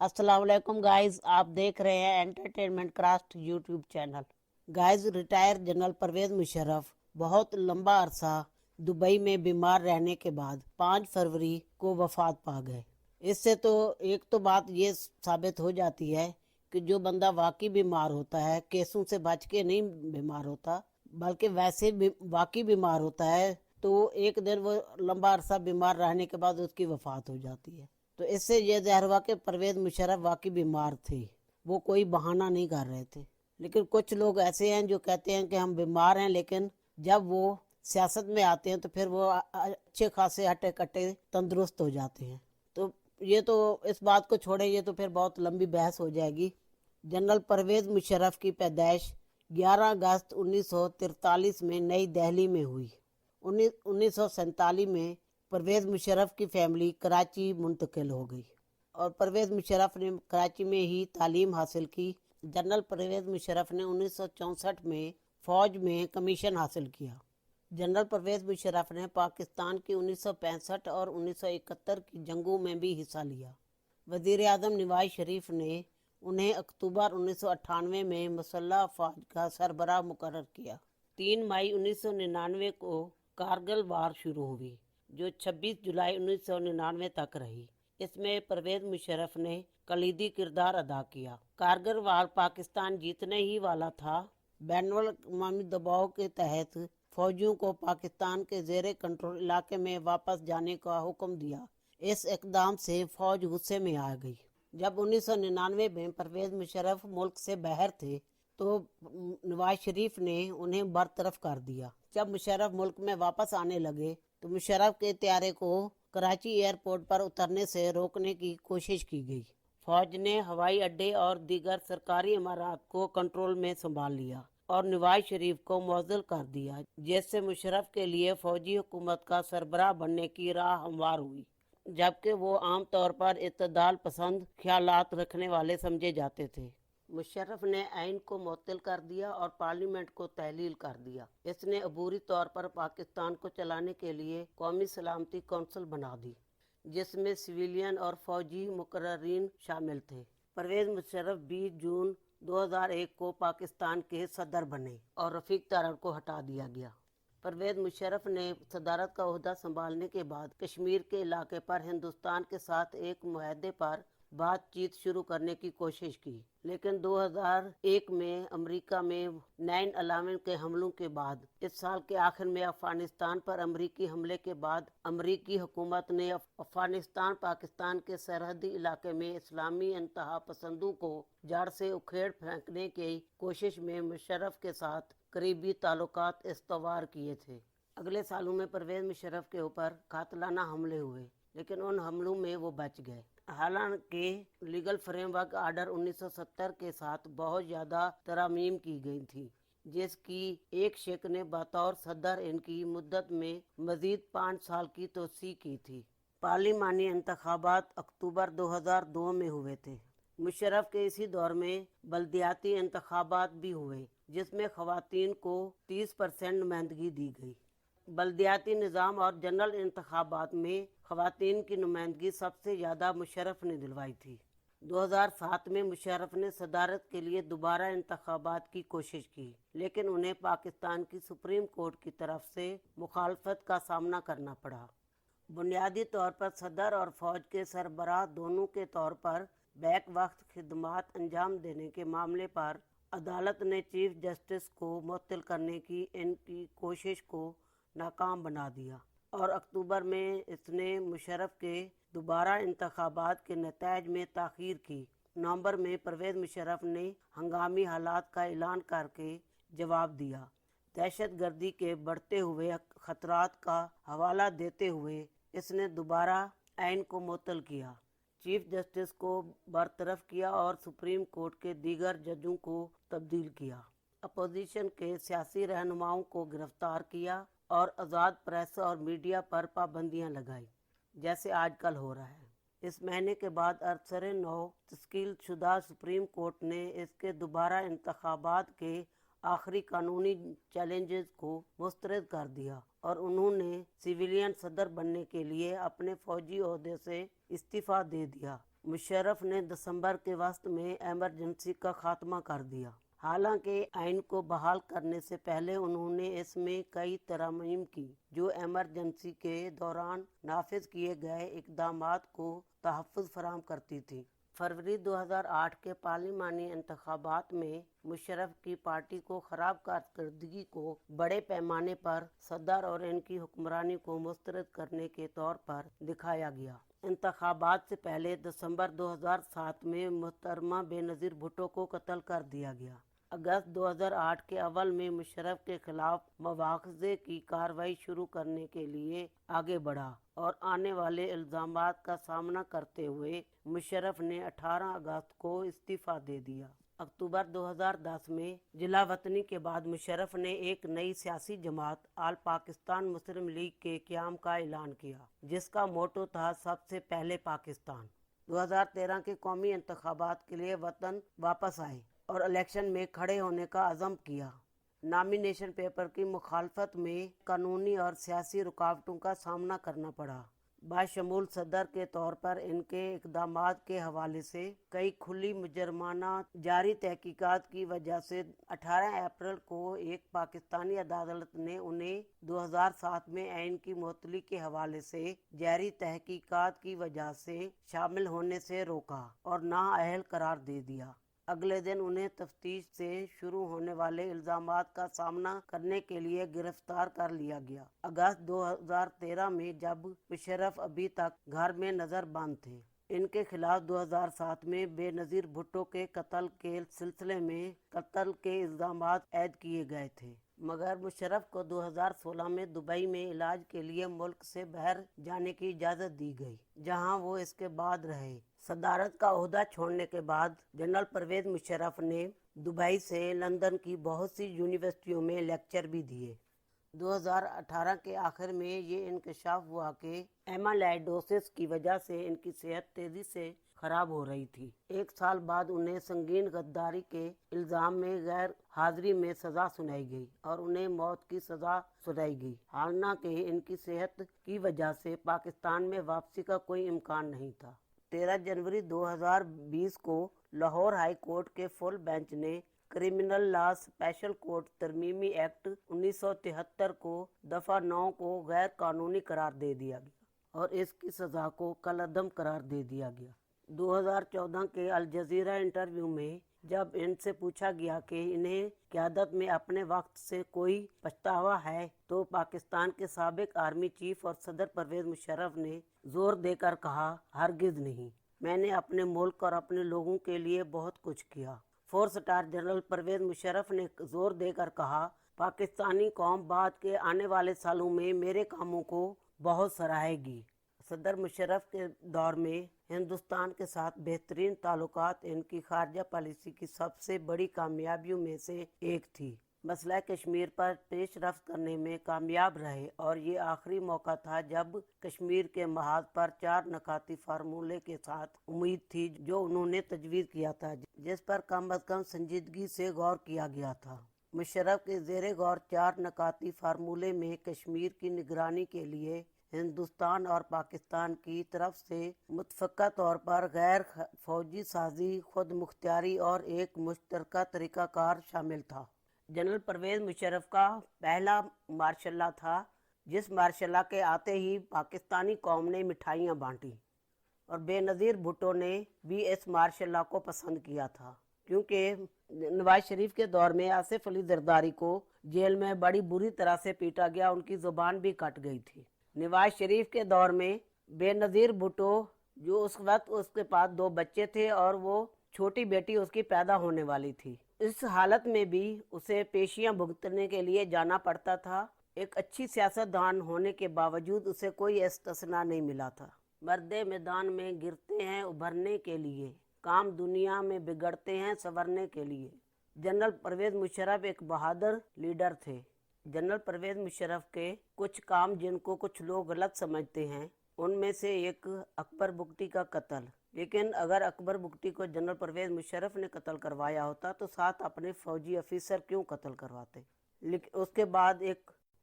अस्सलाम वालेकुम गाइस, आप देख रहे हैं entertainment craft YouTube channel. Guys, retire general Pervez Musharraf बहुत लंबा अरसा दुबई में बीमार रहने के बाद 5 फरवरी को वफात पा गए। इससे तो एक तो बात ये साबित हो जाती है कि जो बंदा वाकई बीमार होता है, केसों से बच के नहीं बीमार होता, बल्कि वैसे वाकई बीमार होता है, तो एक दिन वो लंबा अरसा बीमार रहने के बाद उसकी वफात हो जाती है। तो इससे ये ज़ाहिर हुआ कि परवेज मुशर्रफ वाकई बीमार थे, वो कोई बहाना नहीं कर रहे थे। लेकिन कुछ लोग ऐसे हैं जो कहते हैं कि हम बीमार हैं, लेकिन जब वो सियासत में आते हैं तो फिर वो अच्छे खासे हट्टे कट्टे तंदुरुस्त हो जाते हैं। तो ये तो इस बात को छोड़े, ये तो फिर बहुत लंबी बहस हो जाएगी। जनरल परवेज मुशर्रफ की पैदाइश 11 अगस्त 1943 में नई दिल्ली में हुई। 1947 में परवेज मुशर्रफ की फैमिली कराची मुंतकिल हो गई और परवेज मुशर्रफ ने कराची में ही तालीम हासिल की। जनरल परवेज मुशर्रफ ने 1964 में फ़ौज में कमीशन हासिल किया। जनरल परवेज मुशर्रफ ने पाकिस्तान की 1965 और 1971 की जंगों में भी हिस्सा लिया। वज़ीर आज़म नवाज शरीफ ने उन्हें अक्टूबर 1998 में मुसल्लह अफ़वाज का सरबराह मुकर्रर किया। 3 मई 1999 को कारगिल वार शुरू हुई, जो 26 जुलाई 1999 तक रही। इसमें परवेज मुशर्रफ ने कलीदी किरदार अदा किया। कारगिल वार पाकिस्तान जीतने ही वाला था। बैनुल अक़वामी दबाव के तहत फौजियों को पाकिस्तान के ज़ेरे कंट्रोल इलाके में वापस जाने का हुक्म दिया। इस इकदाम से फौज गुस्से में आ गई। जब 1999 में परवेज मुशर्रफ मुल्क से बाहर थे तो नवाज शरीफ ने उन्हें बरतरफ कर दिया। जब मुशर्रफ मुल्क में वापस आने लगे तो मुशर्रफ के त्यारे को कराची एयरपोर्ट पर उतरने से रोकने की कोशिश की गई। फौज ने हवाई अड्डे और दीगर सरकारी इमारत को कंट्रोल में संभाल लिया और नवाज शरीफ को मुअज़्ज़ल कर दिया, जिससे मुशर्रफ के लिए फौजी हुकूमत का सरबराह बनने की राह हमवार हुई, जबकि वो आम तौर पर इत्तेदाल पसंद ख्यालात रखने वाले समझे जाते थे। मुशर्रफ ने आइन को मुअत्तल कर दिया और पार्लियामेंट को तहलील कर दिया। इसने अबूरी तौर पर पाकिस्तान को चलाने के लिए कौमी सलामती कौंसिल बना दी, जिसमें सिविलियन और फौजी मुकर्ररीन शामिल थे। परवेज मुशर्रफ 20 जून 2001 को पाकिस्तान के सदर बने और रफीक तारड़ को हटा दिया गया। परवेज मुशर्रफ ने सदारत का ओहदा संभालने के बाद कश्मीर के इलाके पर हिंदुस्तान के साथ एक मुआहदे पर बातचीत शुरू करने की कोशिश की, लेकिन 2001 में अमेरिका में 9/11 के हमलों के बाद इस साल के आखिर में अफगानिस्तान पर अमेरिकी हमले के बाद अमेरिकी हुकूमत ने अफगानिस्तान पाकिस्तान के सरहदी इलाके में इस्लामी इंतहा पसंदों को जड़ से उखेड़ फेंकने की कोशिश में मुशर्रफ के साथ करीबी ताल्लुकात इस्तवार किए थे। अगले सालों में परवेज मुशर्रफ के ऊपर कातलाना हमले हुए, लेकिन उन हमलों में वो बच गए। हालांकि लीगल फ्रेमवर्क आर्डर 1970 के साथ बहुत ज़्यादा तरमीम की गई थी, जिसकी एक शेख ने बतौर सदर इनकी मुद्दत में मजीद 5 साल की तोसी की थी। पार्लिमानी इंतखाबात अक्टूबर 2002 में हुए थे। मुशर्रफ के इसी दौर में बल्दियाती इंतखाबात भी हुए, जिसमें ख़वातीन को 30% नुमाइंदगी दी गई। बल्दियाती निज़ाम और जनरल इंतखाबात में ख़वातीन की नुमाइंदगी सबसे ज़्यादा मुशर्रफ ने दिलवाई थी। 2007 में मुशर्रफ ने सदारत के लिए दोबारा इंतखाबात की कोशिश की, लेकिन उन्हें पाकिस्तान की सुप्रीम कोर्ट की तरफ से मुखालफत का सामना करना पड़ा। बुनियादी तौर पर सदर और फ़ौज के सरबराह दोनों के तौर पर बैक वक्त खिदमात अंजाम देने के मामले पर अदालत ने चीफ जस्टिस को मुअत्तल करने की इनकी कोशिश को नाकाम बना दिया और अक्टूबर में इसने मुशर्रफ के दोबारा इंतखाबात के नतायज में ताख़ीर की। नवंबर में परवेज मुशर्रफ ने हंगामी हालात का ऐलान करके जवाब दिया। दहशत गर्दी के बढ़ते हुए ख़तरात का हवाला देते हुए इसने दोबारा आइन को मुअत्तल किया, चीफ जस्टिस को बरतरफ किया और सुप्रीम कोर्ट के दीगर जजों को तब्दील किया। अपोजिशन के सियासी रहनुमाओं को गिरफ्तार किया और आज़ाद प्रेस और मीडिया पर पाबंदियां लगाई, जैसे आजकल हो रहा है। इस महीने के बाद अरसर नौ तश्कील शुदा सुप्रीम कोर्ट ने इसके दोबारा इंतखाबात के आखिरी कानूनी चैलेंजेस को मुस्तरद कर दिया और उन्होंने सिविलियन सदर बनने के लिए अपने फौजी ओहदे से इस्तीफ़ा दे दिया। मुशर्रफ ने दिसंबर के वस्त में एमरजेंसी का खात्मा कर दिया। हालांकि आइन को बहाल करने से पहले उन्होंने इसमें कई तरमीम की जो एमरजेंसी के दौरान नाफिज किए गए इकदामात को तहफ़्फ़ुज़ फराहम करती थी। फरवरी 2008 के पार्लिमानी इंतखाबात में मुशर्रफ की पार्टी को खराब कारकर्दगी को बड़े पैमाने पर सदर और इनकी हुक्मरानी को मुस्तरद करने के तौर पर दिखाया गया। इंतखाबात से पहले दिसंबर 2007 में मोहतरमा बेनज़ीर भुट्टो को कत्ल कर दिया गया। अगस्त 2008 के अव्वल में मुशर्रफ के खिलाफ मुआवजे की कार्रवाई शुरू करने के लिए आगे बढ़ा और आने वाले इल्ज़ामात का सामना करते हुए मुशर्रफ ने 18 अगस्त को इस्तीफ़ा दे दिया। अक्टूबर 2010 में जिला वतनी के बाद मुशर्रफ ने एक नई सियासी जमात आल पाकिस्तान मुस्लिम लीग के क़याम का ऐलान किया, जिसका मोटो था सबसे पहले पाकिस्तान। 2013 के कौमी इंतखाबात के लिए वतन वापस आए और इलेक्शन में खड़े होने का अज़म किया। नॉमिनेशन पेपर की मुखालफत में कानूनी और सियासी रुकावटों का सामना करना पड़ा। बाशमूल सदर के तौर पर इनके इक़दामात के हवाले से कई खुली मुजरमाना जारी तहकीकात की वजह से 18 अप्रैल को एक पाकिस्तानी अदालत ने उन्हें 2007 में आइन की मुअत्तली के हवाले से जारी तहकीकात की वजह से शामिल होने से रोका और नाअहल करार दे दिया। अगले दिन उन्हें तफ्तीश से शुरू होने वाले इल्ज़ामात का सामना करने के लिए गिरफ्तार कर लिया गया। अगस्त 2013 में जब मुशर्रफ अभी तक घर में नज़रबंद थे, इनके खिलाफ 2007 में बेनज़ीर भुट्टो के कत्ल के सिलसिले में कत्ल के इल्ज़ामात ऐद किए गए थे, मगर मुशर्रफ को 2016 में दुबई में इलाज के लिए मुल्क से बाहर जाने की इजाज़त दी गई, जहां वो इसके बाद रहे। सदारत का ओहदा छोड़ने के बाद जनरल परवेज़ मुशर्रफ ने दुबई से लंदन की बहुत सी यूनिवर्सिटियों में लेक्चर भी दिए। 2018 के आखिर में ये इंकशाफ हुआ कि एमाइलोइडोसिस की वजह से इनकी सेहत तेज़ी से खराब हो रही थी। एक साल बाद उन्हें संगीन गद्दारी के इल्ज़ाम में गैर हाजिरी में सज़ा सुनाई गई और उन्हें मौत की सज़ा सुनाई गई। हालांकि इनकी सेहत की वजह से पाकिस्तान में वापसी का कोई इम्कान नहीं था। 13 जनवरी 2020 को लाहौर हाई कोर्ट के फुल बेंच ने क्रिमिनल लॉ स्पेशल कोर्ट तरमीमी एक्ट 1973 को दफ़ा 9 को गैर कानूनी करार दे दिया गया और इसकी सज़ा को कलअदम करार दे दिया गया। 2014 के अल जज़ीरा इंटरव्यू में जब इनसे पूछा गया कि इन्हें क़यादत में अपने वक्त से कोई पछतावा है, तो पाकिस्तान के साबिक आर्मी चीफ और सदर परवेज़ मुशर्रफ ने जोर देकर कहा, हरगिज़ नहीं, मैंने अपने मुल्क और अपने लोगों के लिए बहुत कुछ किया। 4 स्टार जनरल परवेज़ मुशर्रफ ने जोर देकर कहा, पाकिस्तानी कौम बाद के आने वाले सालों में मेरे कामों को बहुत सराहेगी। सदर मुशर्रफ के दौर में हिंदुस्तान के साथ बेहतरीन ताल्लुकात इनकी खारजा पॉलिसी की सबसे बड़ी कामयाबियों में से एक थी। मसला कश्मीर पर पेशरफ्त करने में कामयाब रहे और ये आखिरी मौका था जब कश्मीर के महाज पर 4 नकाती फार्मूले के साथ उम्मीद थी जो उन्होंने तजवीज़ किया था, जिस पर कम अज़ कम संजीदगी से गौर किया गया था। मुशर्रफ के ज़ेरे गौर 4 नकाती फार्मूले में कश्मीर की निगरानी के लिए हिंदुस्तान और पाकिस्तान की तरफ से मुतफ़क़ा तौर पर गैर फौजी साजी, खुद मुख्तियारी और एक मुश्तरका तरीक़ाकार शामिल था। जनरल परवेज़ मुशर्रफ का पहला मार्शल था, जिस मार्शल के आते ही पाकिस्तानी कौम ने मिठाइयाँ बांटी और बेनज़ीर भुट्टो ने भी इस मार्शल को पसंद किया था, क्योंकि नवाज शरीफ के दौर में आसिफ अली जरदारी को जेल में बड़ी बुरी तरह से पीटा गया, उनकी ज़ुबान भी कट गई थी। नवाज शरीफ के दौर में बेनज़ीर भुट्टो, जो उस वक्त उसके पास 2 बच्चे थे और वो छोटी बेटी उसकी पैदा होने वाली थी, इस हालत में भी उसे पेशियां भुगतने के लिए जाना पड़ता था। एक अच्छी सियासतदान होने के बावजूद उसे कोई इस्तिस्ना नहीं मिला था। मर्दे मैदान में गिरते हैं उभरने के लिए, काम दुनिया में बिगड़ते हैं संवरने के लिए। जनरल परवेज़ मुशर्रफ एक बहादुर लीडर थे। जनरल परवेज़ मुशर्रफ के कुछ काम जिनको कुछ लोग गलत समझते हैं, उनमें से एक अकबर बुगटी का कत्ल। लेकिन अगर अकबर बुगटी को जनरल परवेज़ मुशर्रफ ने कत्ल करवाया होता तो साथ अपने फौजी अफसर क्यों कत्ल करवाते। लेकिन उसके बाद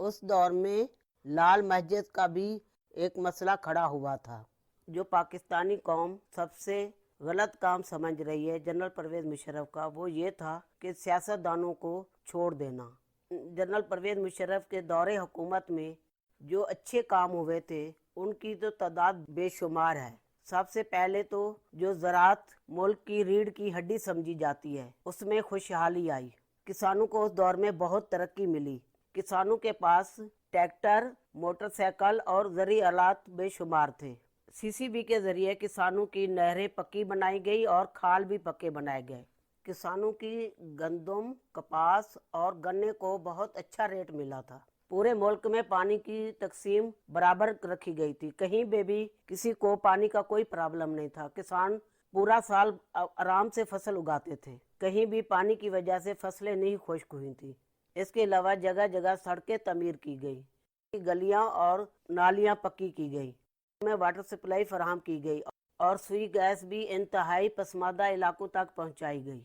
उस दौर में लाल मस्जिद का भी एक मसला खड़ा हुआ था। जो पाकिस्तानी कौम सबसे गलत काम समझ रही है जनरल परवेज मुशर्रफ का, वो ये था कि सियासतदानों को छोड़ देना। जनरल परवेज मुशर्रफ के दौरे हुकूमत में जो अच्छे काम हुए थे उनकी तो तादाद बेशुमार है। सबसे पहले तो जो ज़राअत मुल्क की रीढ़ की हड्डी समझी जाती है उसमें खुशहाली आई। किसानों को उस दौर में बहुत तरक्की मिली। किसानों के पास ट्रैक्टर, मोटरसाइकिल और ज़रूरी आलात बेशुमार थे। सीसीबी के ज़रिए किसानों की नहरें पक्की बनाई गई और खाल भी पक्के बनाए गए। किसानों की गंदम, कपास और गन्ने को बहुत अच्छा रेट मिला था। पूरे मुल्क में पानी की तकसीम बराबर रखी गई थी। कहीं पे भी किसी को पानी का कोई प्रॉब्लम नहीं था। किसान पूरा साल आराम से फसल उगाते थे। कहीं भी पानी की वजह से फसलें नहीं खुश्क हुई थी। इसके अलावा जगह जगह सड़कें तमीर की गई, गलियां और नालियां पक्की की गई, में वाटर सप्लाई फराहम की गई और सुई गैस भी इंतहाई पसमादा इलाकों तक पहुंचाई गई।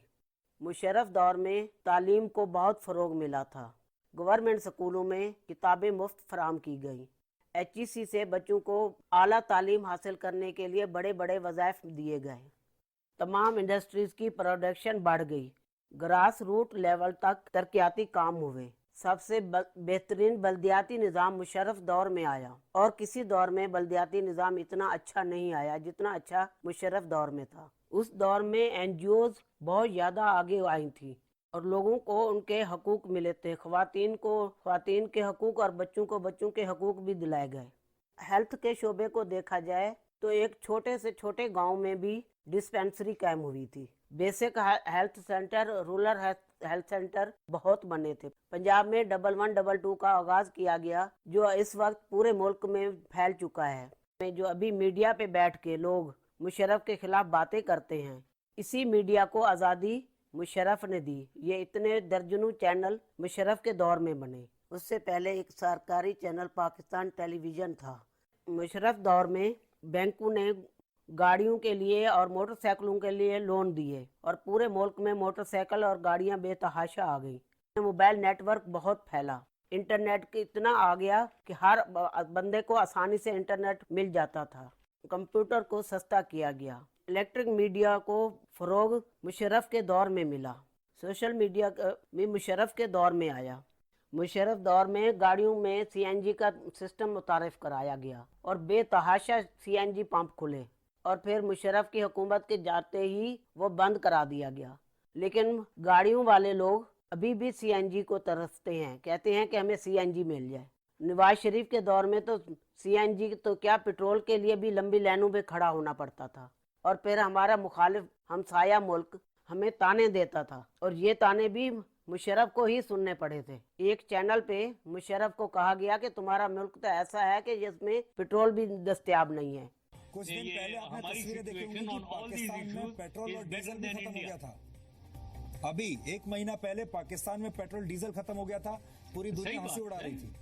मुशर्रफ दौर में तालीम को बहुत फ़रोग मिला था। गवर्नमेंट स्कूलों में किताबें मुफ्त फराहम की गई। HEC से बच्चों को आला तालीम हासिल करने के लिए बड़े बड़े वज़ाइफ दिए गए। तमाम इंडस्ट्रीज़ की प्रोडक्शन बढ़ गई। ग्रास रूट लेवल तक तरक्याती काम हुए। सबसे बेहतरीन बल्दियाती निज़ाम मुशर्रफ दौर में आया और किसी दौर में बल्दियाती निज़ाम इतना अच्छा नहीं आया जितना अच्छा मुशर्रफ दौर में था। उस दौर में NGOs बहुत ज़्यादा आगे आई थी और लोगों को उनके हकूक़ मिले थे। ख़वातीन को ख़वातीन के हकूक़ और बच्चों को बच्चों के हकूक़ भी दिलाए गए। हेल्थ के शोबे को देखा जाए तो एक छोटे से छोटे गांव में भी डिस्पेंसरी कायम हुई थी। Basic health centre, rural health centre बहुत बने थे। पंजाब में 1112 का आगाज़ किया गया जो इस वक्त पूरे मुल्क में फैल चुका है। जो अभी मीडिया पे बैठ के लोग मुशर्रफ के खिलाफ बातें करते हैं, इसी मीडिया को आज़ादी मुशर्रफ ने दी। ये इतने दर्जनों चैनल मुशर्रफ के दौर में बने। उससे पहले एक सरकारी चैनल पाकिस्तान टेलीविज़न था। मुशर्रफ दौर में बैंकों ने गाड़ियों के लिए और मोटरसाइकिलों के लिए लोन दिए और पूरे मुल्क में मोटरसाइकिल और गाड़ियां बेतहाशा आ गई। मोबाइल नेटवर्क बहुत फैला। इंटरनेट इतना आ गया कि हर बंदे को आसानी से इंटरनेट मिल जाता था। कंप्यूटर को सस्ता किया गया। इलेक्ट्रिक मीडिया को फ़रोग मुशर्रफ के दौर में मिला। सोशल मीडिया भी मुशर्रफ के दौर में आया। मुशर्रफ दौर में गाड़ियों में CNG का सिस्टम मुतारिफ कराया गया और बेतहाशा CNG पंप खुले और फिर मुशर्रफ की हुकूमत के जाते ही वो बंद करा दिया गया। लेकिन गाड़ियों वाले लोग अभी भी CNG को तरसते हैं, कहते हैं कि हमें CNG मिल जाए। नवाज शरीफ के दौर में तो CNG तो क्या, पेट्रोल के लिए भी लंबी लाइनों में खड़ा होना पड़ता था और फिर हमारा मुखालिफ हमसाया मुल्क हमें ताने देता था और ये ताने भी मुशर्रफ को ही सुनने पड़े थे। एक चैनल पे मुशर्रफ को कहा गया कि तुम्हारा मुल्क तो ऐसा है कि जिसमें पेट्रोल भी दस्तयाब नहीं है। कुछ दिन पहले आपने तस्वीरें देखी होंगी कि पाकिस्तान में पेट्रोल और डीजल भी खत्म हो गया था। अभी एक महीना पहले पाकिस्तान में पेट्रोल डीजल खत्म हो गया था, पूरी दुनिया हंसी उड़ा रही थी।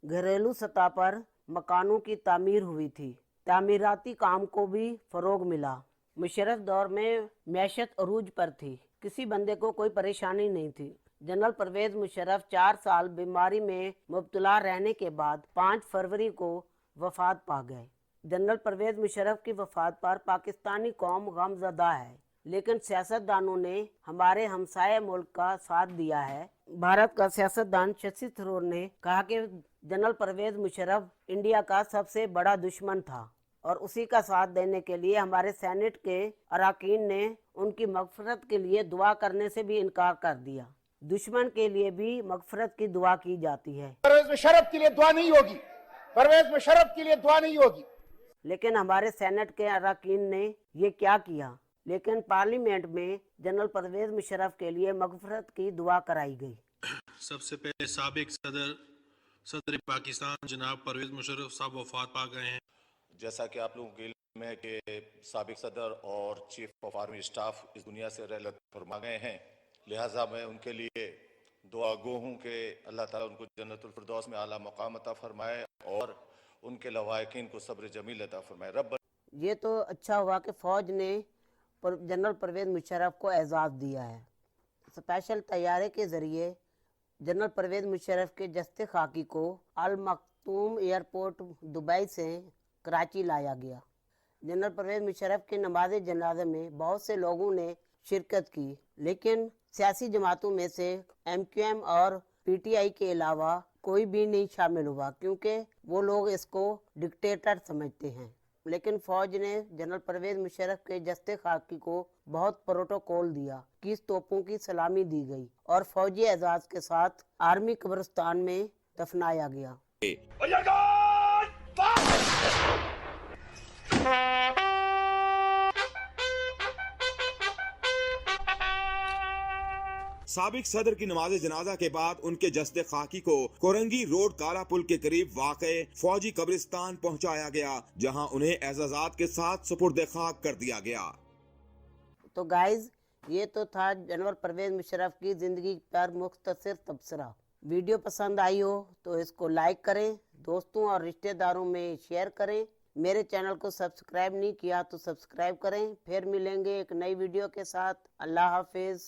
घरेलू सतह पर मकानों की तामीर हुई थी। तामीराती काम को भी फरोग मिला। मुशर्रफ दौर में मैशत अरूज पर थी। किसी बंदे को कोई परेशानी नहीं थी। जनरल परवेज मुशर्रफ 4 साल बीमारी में मुब्तला रहने के बाद 5 फरवरी को वफात पा गए। जनरल परवेज मुशर्रफ की वफात पर पाकिस्तानी कौम गमज़दा है, लेकिन सियासतदानों ने हमारे हमसाये मुल्क का साथ दिया है। भारत का सियासतदान शशि थरूर ने कहा कि जनरल परवेज मुशर्रफ इंडिया का सबसे बड़ा दुश्मन था और उसी का साथ देने के लिए हमारे सेनेट के अरकान ने उनकी मगफरत के लिए दुआ करने से भी इनकार कर दिया। दुश्मन के लिए भी मगफरत की दुआ की जाती है। परवेज मुशर्रफ के लिए दुआ नहीं होगी, परवेज मुशर्रफ के लिए दुआ नहीं होगी। लेकिन हमारे सेनेट के अरकान ने ये क्या किया? लेकिन पार्लियामेंट में जनरल परवेज मुशर्रफ के लिए मगफरत की दुआ कराई गई। सबसे पहले साबिक सदर पाकिस्तान जनाब परवेज मुशर्रफ साहब वफात पा गए हैं। जैसा कि आप लोगों के इल्म है कि साबिक सदर और चीफ ऑफ आर्मी स्टाफ इस दुनिया से रहलत फरमा गए हैं, लिहाजा मैं उनके लिए दुआ गो हूँ कि अल्लाह ताला उनको जन्नतुल फिरदौस में आला मकाम अता फरमाए और उनके लवाहिकीन को सब्र जमील अता फरमाए। रब ये तो अच्छा हुआ कि फ़ौज ने जनरल परवेज मुशर्रफ को एजाज़ दिया है। स्पेशल तैयारे के ज़रिए जनरल परवेज मुशर्रफ के जस्ते खाकी को अल मखतूम एयरपोर्ट दुबई से कराची लाया गया। जनरल परवेज मुशर्रफ की नमाज जनाजा में बहुत से लोगों ने शिरकत की, लेकिन सियासी जमातों में से MQM और PTI के अलावा कोई भी नहीं शामिल हुआ, क्योंकि वो लोग इसको डिक्टेटर समझते हैं। लेकिन फौज ने जनरल परवेज मुशर्रफ के जस्ते खाकी को बहुत प्रोटोकॉल दिया, 21 तोपों की सलामी दी गई और फौजी एजाज के साथ आर्मी कब्रिस्तान में दफनाया गया। साबिक सदर की नमाज जनाजा के बाद उनके जस्ते खाकी को कोरंगी रोड काला पुल के करीब वाक़े फौजी कब्रिस्तान पहुंचाया गया, जहां उन्हें एजाजात के साथ सुपुर्द खाक कर दिया गया। तो गाइज, ये तो था जनरल परवेज मुशर्रफ की जिंदगी पर मुख्तसर तबसरा। वीडियो पसंद आई हो तो इसको लाइक करें, दोस्तों और रिश्तेदारों में शेयर करें। मेरे चैनल को सब्सक्राइब नहीं किया तो सब्सक्राइब करें। फिर मिलेंगे एक नई वीडियो के साथ। अल्लाह हाफिज।